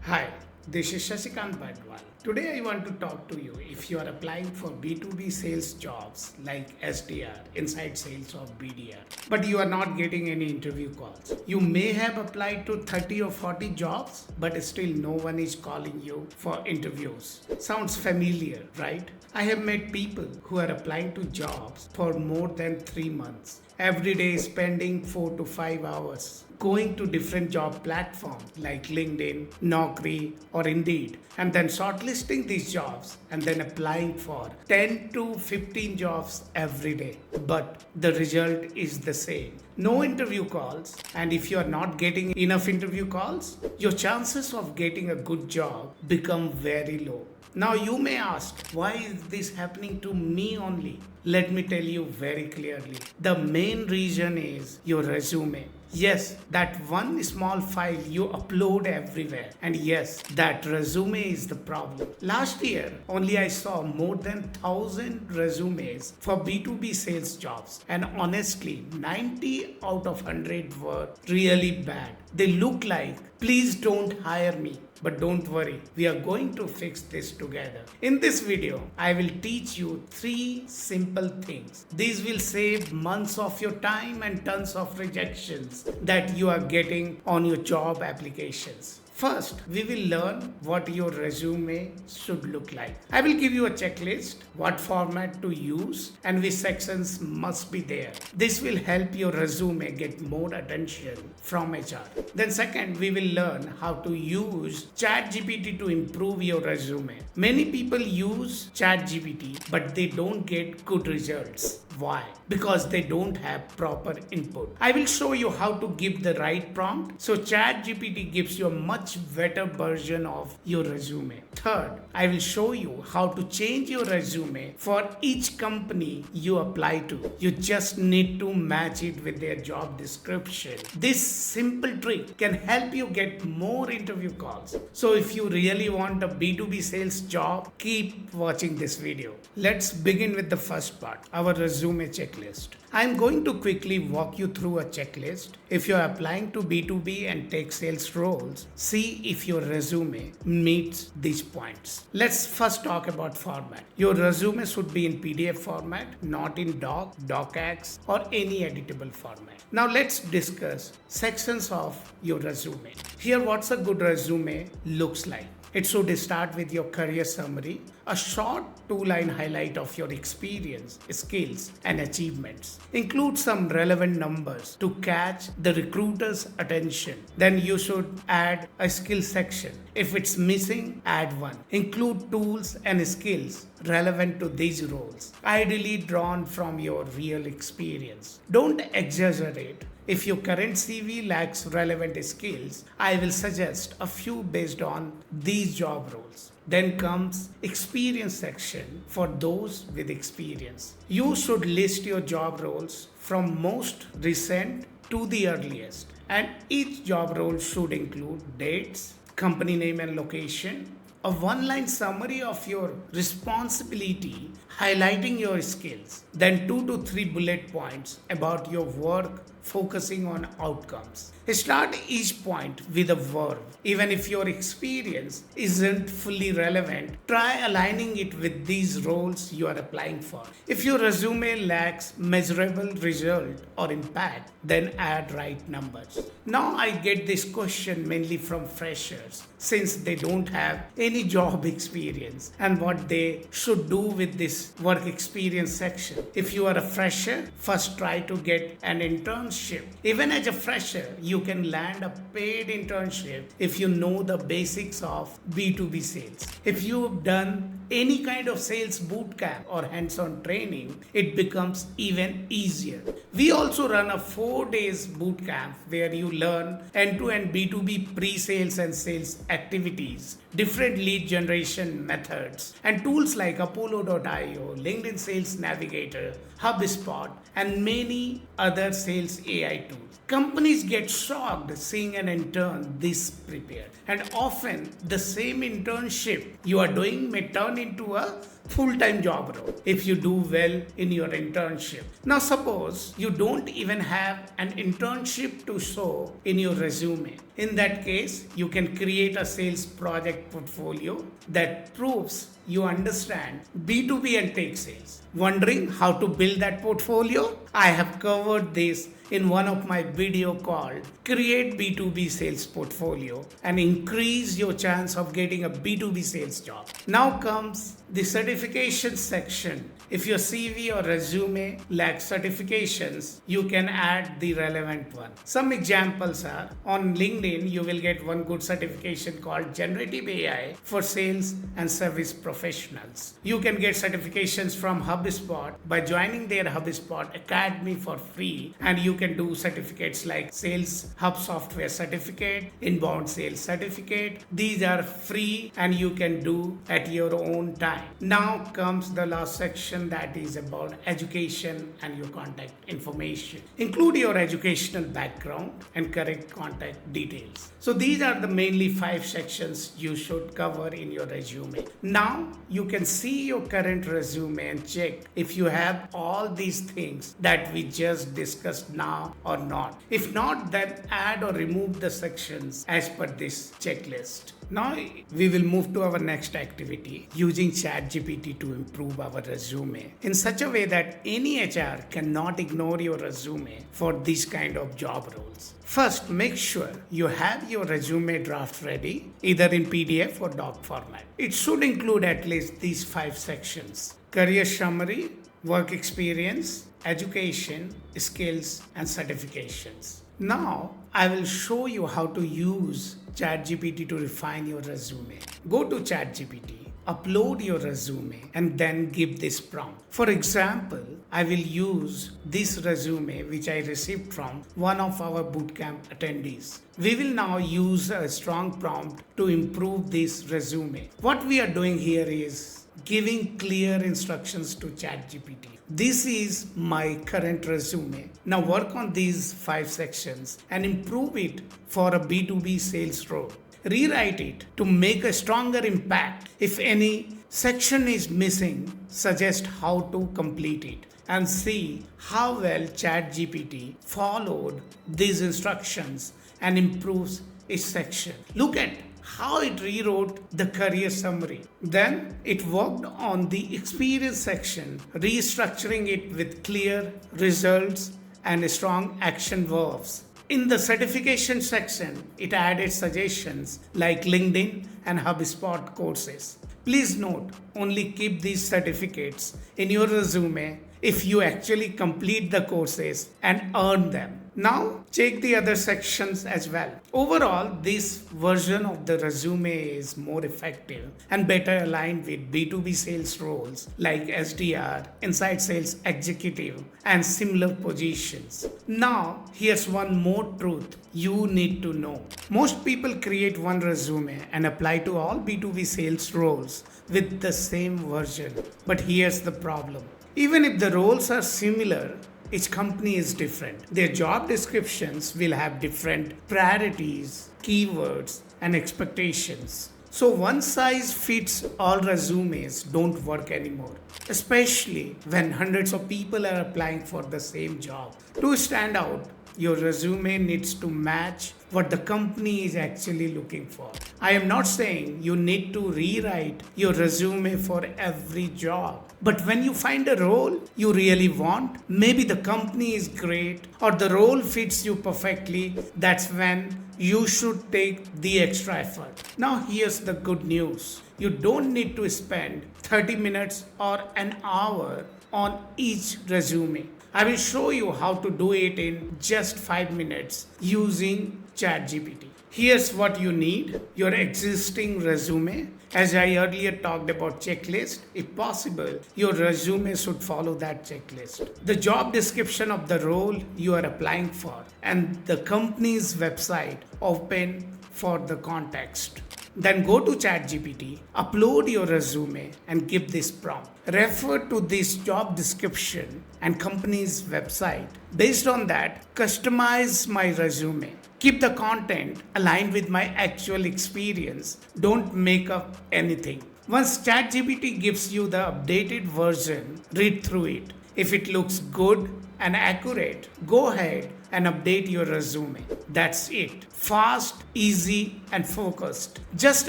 Hi, this is Shashikant Badwal. Today I want to talk to you if you are applying for B2B sales jobs like SDR, inside sales or BDR, but you are not getting any interview calls. You may have applied to 30 or 40 jobs, but still no one is calling you for interviews. Sounds familiar, right? I have met people who are applying to jobs for more than 3 months. Every day spending 4 to 5 hours going to different job platforms like LinkedIn, Naukri, or Indeed, and then shortlisting these jobs and then applying for 10 to 15 jobs every day. But the result is the same. No interview calls, and if you are not getting enough interview calls, your chances of getting a good job become very low. Now you may ask, why is this happening to me only? Let me tell you very clearly. The main reason is your resume. Yes, that one small file you upload everywhere. And yes, that resume is the problem. Last year, only I saw more than 1,000 resumes for B2B sales jobs. And honestly, 90 out of 100 were really bad. They look like, please don't hire me. But don't worry, we are going to fix this together. In this video, I will teach you 3 simple things. These will save months of your time and tons of rejections that you are getting on your job applications. First, we will learn what your resume should look like. I will give you a checklist, what format to use, and which sections must be there. This will help your resume get more attention from HR. Then second, we will learn how to use ChatGPT to improve your resume. Many people use ChatGPT, but they don't get good results. Why? Because they don't have proper input. I will show you how to give the right prompt so ChatGPT gives you a much better version of your resume. Third, I will show you how to change your resume for each company you apply to. You just need to match it with their job description. This simple trick can help you get more interview calls. So if you really want a B2B sales job, keep watching this video. Let's begin with the first part, our resume checklist. I'm going to quickly walk you through a checklist. If you're applying to B2B and tech sales roles, see if your resume meets these points. Let's first talk about format. Your resume should be in PDF format, not in doc, docx, or any editable format. Now let's discuss sections of your resume. Here, what's a good resume looks like. It should start with your career summary, a short 2-line highlight of your experience, skills, and achievements. Include some relevant numbers to catch the recruiter's attention. Then you should add a skill section. If it's missing, add one. Include tools and skills relevant to these roles, ideally drawn from your real experience. Don't exaggerate. If your current CV lacks relevant skills, I will suggest a few based on these job roles. Then comes experience section for those with experience. You should list your job roles from most recent to the earliest, and each job role should include dates, company name and location, a 1-line summary of your responsibility highlighting your skills, then 2 to 3 bullet points about your work focusing on outcomes. Start each point with a verb. Even if your experience isn't fully relevant, try aligning it with these roles you are applying for. If your resume lacks measurable result or impact, then add right numbers. Now I get this question mainly from freshers since they don't have any job experience and what they should do with this work experience section. If you are a fresher, first try to get an internship. Even as a fresher, you can land a paid internship if you know the basics of B2B sales. If you've done any kind of sales bootcamp or hands-on training, it becomes even easier. We also run a 4 days bootcamp where you learn end-to-end B2B pre-sales and sales activities, different lead generation methods, and tools like Apollo.io, LinkedIn Sales Navigator, HubSpot, and many other sales AI tools. Companies get shocked seeing an intern this prepared, and often the same internship you are doing may turn into a full-time job role if you do well in your internship. Now suppose you don't even have an internship to show in your resume. In that case, you can create a sales project portfolio that proves you understand B2B and Tech Sales. Wondering how to build that portfolio? I have covered this in one of my video called Create B2B Sales Portfolio and increase your chance of getting a B2B sales job. Now comes the certification section. If your CV or resume lacks certifications, you can add the relevant one. Some examples are on LinkedIn, you will get one good certification called Generative AI for Sales and Service Professionals. You can get certifications from HubSpot by joining their HubSpot Academy for free, and you can do certificates like Sales Hub Software Certificate, Inbound Sales Certificate. These are free and you can do at your own time. Now comes the last section, that is about education and your contact information. Include your educational background and correct contact details. So these are the mainly 5 sections you should cover in your resume. Now you can see your current resume and check if you have all these things that we just discussed now or not. If not, then add or remove the sections as per this checklist. Now we will move to our next activity, using ChatGPT to improve our resume in such a way that any HR cannot ignore your resume for these kind of job roles. First, make sure you have your resume draft ready, either in PDF or doc format. It should include at least these 5 sections: career summary, work experience, education, skills, and certifications. Now, I will show you how to use ChatGPT to refine your resume. Go to ChatGPT, upload your resume, and then give this prompt. For example, I will use this resume which I received from one of our bootcamp attendees. We will now use a strong prompt to improve this resume. What we are doing here is giving clear instructions to ChatGPT. This is my current resume. Now work on these 5 sections and improve it for a B2B sales role. Rewrite it to make a stronger impact. If any section is missing, suggest how to complete it and see how well ChatGPT followed these instructions and improves its section. Look at how it rewrote the career summary. Then it worked on the experience section, restructuring it with clear results and strong action verbs. In the certification section, it added suggestions like LinkedIn and HubSpot courses. Please note, only keep these certificates in your resume if you actually complete the courses and earn them. Now check the other sections as well. Overall, this version of the resume is more effective and better aligned with B2B sales roles like SDR, inside sales executive, and similar positions. Now, here's one more truth you need to know. Most people create one resume and apply to all B2B sales roles with the same version. But here's the problem. Even if the roles are similar, each company is different. Their job descriptions will have different priorities, keywords, and expectations. So one size fits all resumes don't work anymore, especially when hundreds of people are applying for the same job. To stand out, your resume needs to match what the company is actually looking for. I am not saying you need to rewrite your resume for every job. But when you find a role you really want, maybe the company is great or the role fits you perfectly, that's when you should take the extra effort. Now here's the good news. You don't need to spend 30 minutes or an hour on each resume. I will show you how to do it in just 5 minutes using ChatGPT. Here's what you need: your existing resume. As I earlier talked about checklist, if possible, your resume should follow that checklist. The job description of the role you are applying for and the company's website open for the context. Then go to ChatGPT, upload your resume and give this prompt. Refer to this job description and company's website. Based on that, customize my resume. Keep the content aligned with my actual experience. Don't make up anything. Once ChatGPT gives you the updated version, read through it. If it looks good and accurate, go ahead and update your resume. That's it. Fast, easy, and focused. Just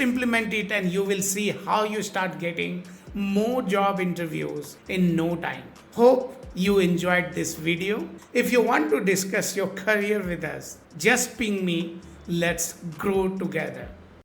implement it and you will see how you start getting more job interviews in no time. Hope you enjoyed this video. If you want to discuss your career with us, just ping me. Let's grow together.